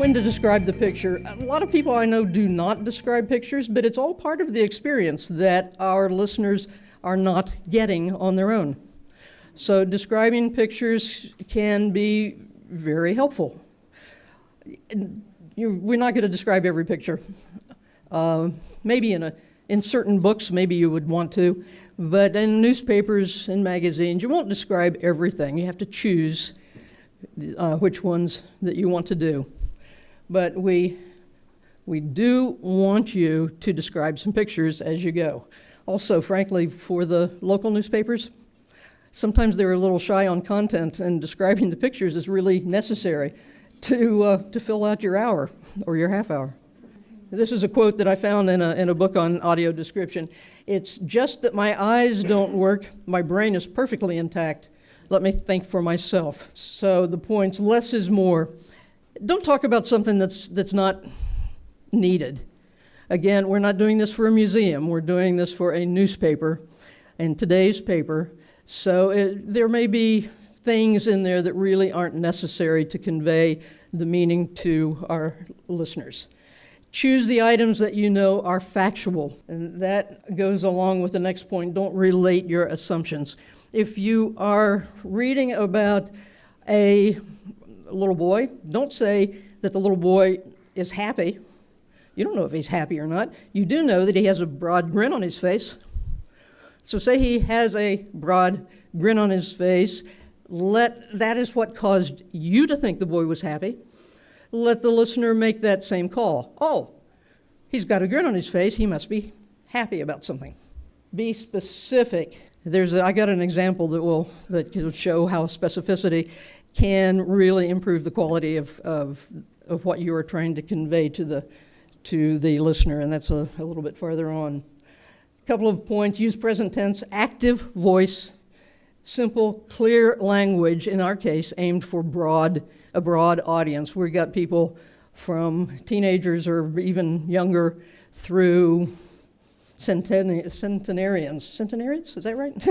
When to describe the picture. A lot of people I know do not describe pictures, but it's all part of the experience that our listeners are not getting on their own. So describing pictures can be very helpful. We're not going to describe every picture. Maybe in certain books, maybe you would want to, but in newspapers and magazines, you won't describe everything. You have to choose which ones that you want to do. But we do want you to describe some pictures as you go. Also, frankly, for the local newspapers, sometimes they're a little shy on content, and describing the pictures is really necessary to fill out your hour or your half hour. This is a quote that I found in a book on audio description. It's just that my eyes don't work, my brain is perfectly intact. Let me think for myself. So the point's less is more. Don't talk about something that's not needed. Again, we're not doing this for a museum. We're doing this for a newspaper, and today's paper. So there may be things in there that really aren't necessary to convey the meaning to our listeners. Choose the items that you know are factual, and that goes along with the next point. Don't relate your assumptions. If you are reading about a little boy, don't say that the little boy is happy. You don't know if he's happy or not. You do know that he has a broad grin on his face. So say he has a broad grin on his face. That is what caused you to think the boy was happy. Let the listener make that same call. Oh, he's got a grin on his face. He must be happy about something. Be specific. I got an example that will show how specificity can really improve the quality of what you are trying to convey to the listener, and that's a little bit farther on. A couple of points: use present tense, active voice, simple, clear language. In our case, aimed for a broad audience. We've got people from teenagers or even younger through centenarians. Centenarians, is that right?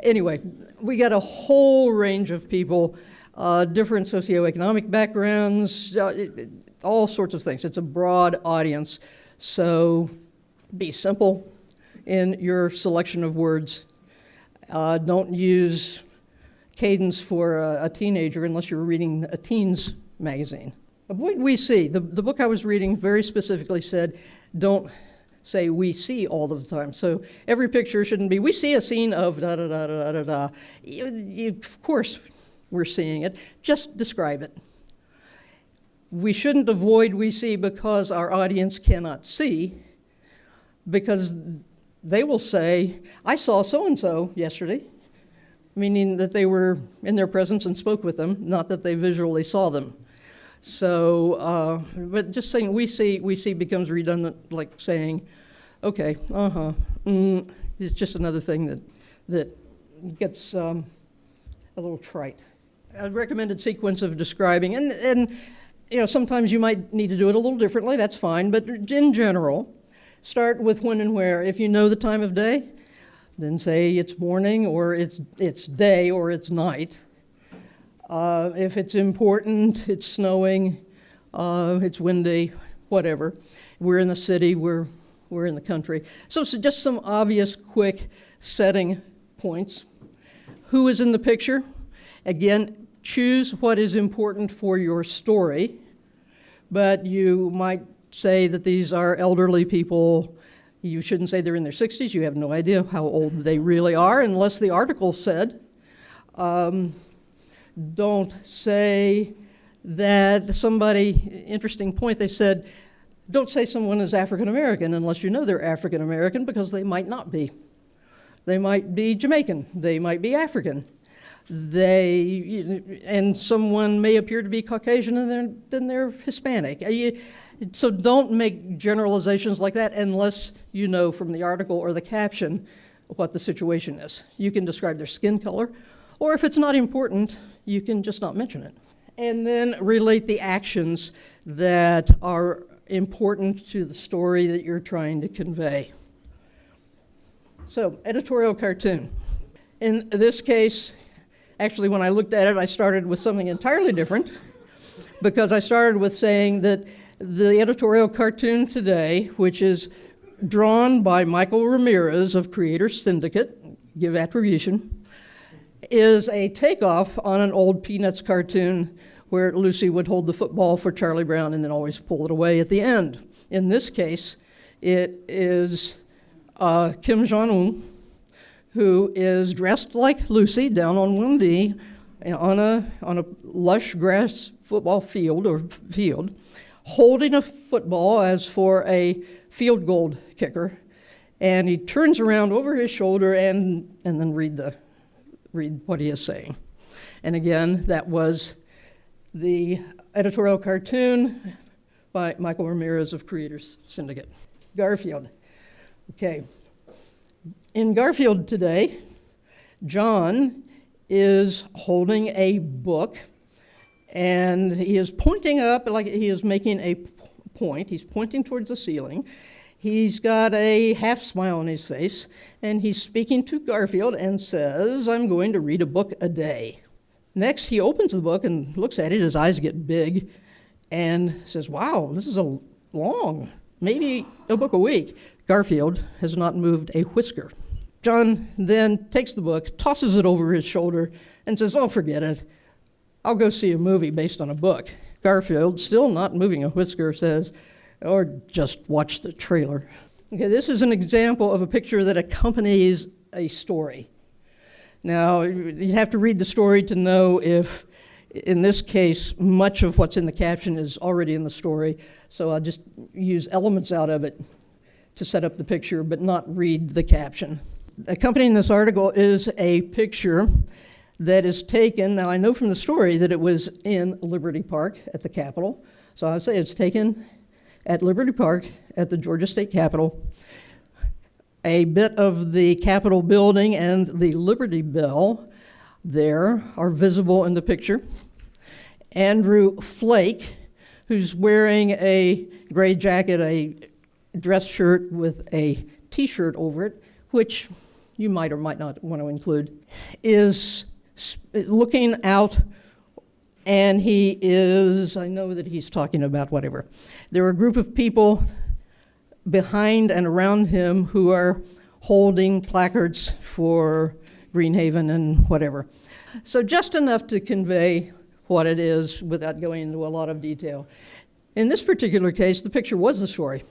Anyway, we got a whole range of people. Different socioeconomic backgrounds, all sorts of things. It's a broad audience, so be simple in your selection of words. Don't use cadence for a teenager unless you're reading a teens magazine. Avoid we see. The book I was reading very specifically said, don't say we see all of the time. So every picture shouldn't be, we see a scene of da-da-da-da-da-da. Of course, we're seeing it. Just describe it. We shouldn't avoid we see because our audience cannot see, because they will say, I saw so-and-so yesterday, meaning that they were in their presence and spoke with them, not that they visually saw them. So, but just saying we see becomes redundant, like saying, okay, it's just another thing that gets a little trite. A recommended sequence of describing, and sometimes you might need to do it a little differently, that's fine, but in general, start with when and where. If you know the time of day, then say it's morning, or it's day, or it's night. If it's important, it's snowing, it's windy, whatever. We're in the city, we're in the country. So just some obvious, quick setting points. Who is in the picture? Again, choose what is important for your story, but you might say that these are elderly people. You shouldn't say they're in their 60s. You have no idea how old they really are unless the article said. Don't say that interesting point, they said, don't say someone is African American unless you know they're African American, because they might not be. They might be Jamaican, they might be African. And someone may appear to be Caucasian and then they're Hispanic. So don't make generalizations like that unless you know from the article or the caption what the situation is. You can describe their skin color, or if it's not important, you can just not mention it. And then relate the actions that are important to the story that you're trying to convey. So, editorial cartoon. In this case, actually, when I looked at it, I started with something entirely different. because I started with saying that the editorial cartoon today, which is drawn by Michael Ramirez of Creator Syndicate, give attribution, is a takeoff on an old Peanuts cartoon where Lucy would hold the football for Charlie Brown and then always pull it away at the end. In this case, it is Kim Jong-un, who is dressed like Lucy down on one knee on a lush grass football field, holding a football as for a field goal kicker, and he turns around over his shoulder and then read what he is saying. And again, that was the editorial cartoon by Michael Ramirez of Creators Syndicate. Garfield. Okay. In Garfield today, John is holding a book, and he is pointing up like he is making a point. He's pointing towards the ceiling. He's got a half smile on his face, and he's speaking to Garfield and says, "I'm going to read a book a day." Next, he opens the book and looks at it. His eyes get big and says, "Wow, this is a long, maybe a book a week." Garfield has not moved a whisker. John then takes the book, tosses it over his shoulder, and says, "Oh, forget it. I'll go see a movie based on a book." Garfield, still not moving a whisker, says, "Or just watch the trailer." Okay, this is an example of a picture that accompanies a story. Now, you have to read the story to know if, in this case, much of what's in the caption is already in the story, so I'll just use elements out of it to set up the picture, but not read the caption. Accompanying this article is a picture that is taken, now I know from the story that it was in Liberty Park at the Capitol, so I would say it's taken at Liberty Park at the Georgia State Capitol. A bit of the Capitol building and the Liberty Bell there are visible in the picture. Andrew Flake, who's wearing a gray jacket, a dress shirt with a t-shirt over it, which you might or might not want to include, is looking out, and he is, I know that he's talking about whatever. There are a group of people behind and around him who are holding placards for Greenhaven and whatever. So just enough to convey what it is without going into a lot of detail. In this particular case, the picture was the story.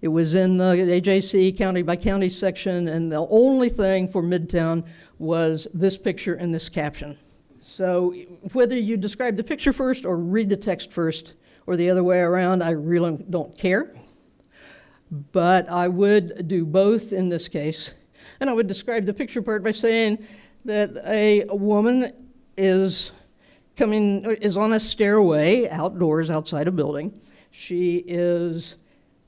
It was in the AJC county by county section, and the only thing for Midtown was this picture and this caption. So whether you describe the picture first or read the text first or the other way around, I really don't care. But I would do both in this case. And I would describe the picture part by saying that a woman is on a stairway outdoors outside a building. She is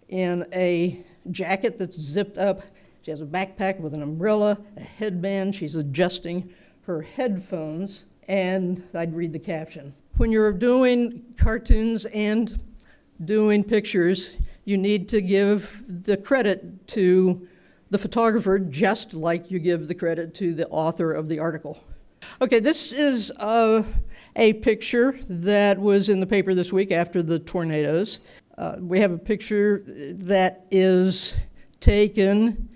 in a jacket that's zipped up. She has a backpack with an umbrella, a headband. She's adjusting her headphones, and I'd read the caption. When you're doing cartoons and doing pictures, you need to give the credit to the photographer just like you give the credit to the author of the article. Okay, this is a picture that was in the paper this week after the tornadoes. We have a picture that is taken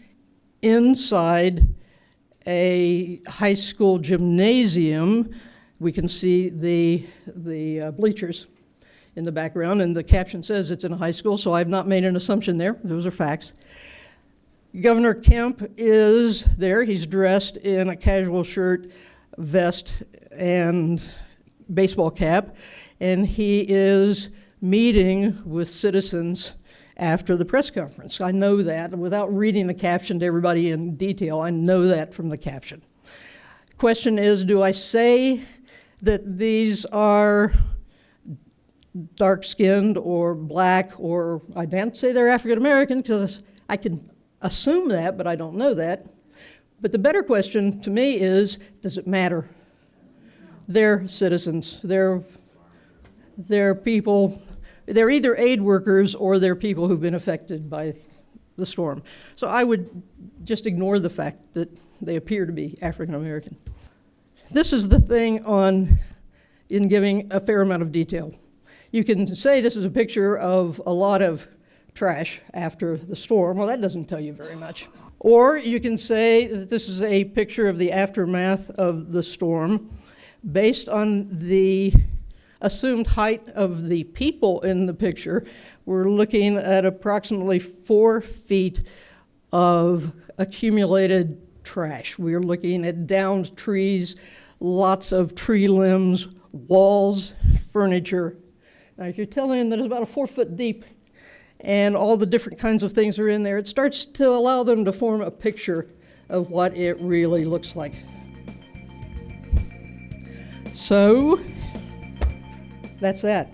inside a high school gymnasium. We can see the bleachers in the background, and the caption says it's in a high school, so I've not made an assumption there. Those are facts. Governor Kemp is there. He's dressed in a casual shirt, vest, and baseball cap, and he is meeting with citizens after the press conference. I know that. Without reading the caption to everybody in detail, I know that from the caption. Question is, do I say that these are dark-skinned or black, or I don't say they're African-American because I can assume that, but I don't know that. But the better question to me is, does it matter? They're citizens. They're people. They're either aid workers or they're people who've been affected by the storm. So I would just ignore the fact that they appear to be African American. This is the thing in giving a fair amount of detail. You can say this is a picture of a lot of trash after the storm. Well, that doesn't tell you very much. Or you can say that this is a picture of the aftermath of the storm based on the assumed height of the people in the picture. We're looking at approximately 4 feet of accumulated trash. We're looking at downed trees, lots of tree limbs, walls, furniture. Now, if you're telling them that it's about 4 foot deep and all the different kinds of things are in there, it starts to allow them to form a picture of what it really looks like. So, that's that.